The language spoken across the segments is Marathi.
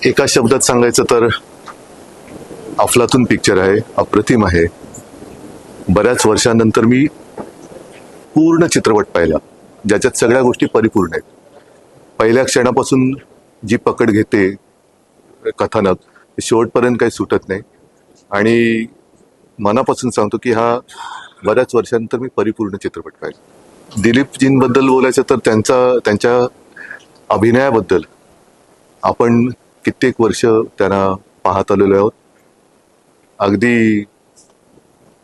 एका शब्दात सांगायचं तर अफलातून पिक्चर आहे, अप्रतिम आहे. बऱ्याच वर्षांनंतर मी पूर्ण चित्रपट पाहिला, ज्याच्यात सगळ्या गोष्टी परिपूर्ण आहेत. पहिल्या क्षणापासून जी पकड घेते कथानक, शेवटपर्यंत काही सुटत नाही. आणि मनापासून सांगतो की हा बऱ्याच वर्षांनंतर मी परिपूर्ण चित्रपट पाहिला. दिलीपजींबद्दल बोलायचं तर त्यांच्या अभिनयाबद्दल आपण कित्येक वर्ष त्यांना पाहत आलेलो आहोत. अगदी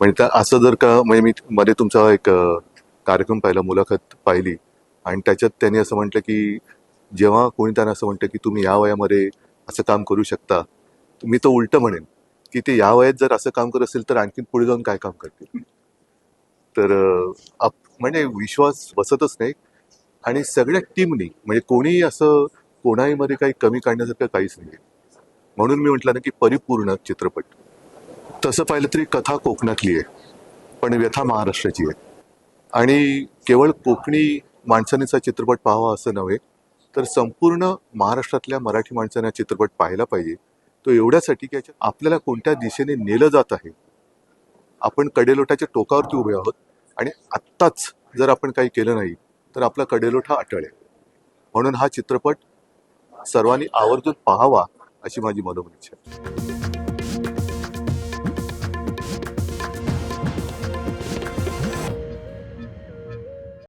म्हणजे असं जर का म्हणजे मी मध्ये तुमचा एक कार्यक्रम पाहिला, मुलाखत पाहिली, आणि त्याच्यात त्यांनी असं म्हटलं की जेव्हा कोणी त्यांना असं म्हटलं की तुम्ही या वयामध्ये असं काम करू शकता, मी तर उलटं म्हणेन की ते या वयात जर असं काम करत असेल तर आणखी पुढे जाऊन काय काम करतील. तर म्हणजे विश्वास बसतच नाही. आणि सगळ्या टीमनी म्हणजे कोणीही असं कोणाहीमध्ये काही कमी काढण्यासारखं काहीच नाही. म्हणून मी म्हटलं ना की परिपूर्ण चित्रपट. तसं पाहिलं तरी कथा कोकणातली आहे, पण व्यथा महाराष्ट्राची आहे. आणि केवळ कोकणी माणसानेचा चित्रपट पाहावा असं नव्हे, तर संपूर्ण महाराष्ट्रातल्या मराठी माणसाने हा चित्रपट पाहायला पाहिजे. तो एवढ्यासाठी की याच्यात आपल्याला कोणत्या दिशेने नेलं जात आहे. आपण कडेलोटाच्या टोकावरती उभे आहोत आणि आत्ताच जर आपण काही केलं नाही तर आपला कडेलोट हा अटळ आहे. म्हणून हा चित्रपट सर्वांनी आवर्जून पाहावा अशी माझी मनोमन इच्छा आहे.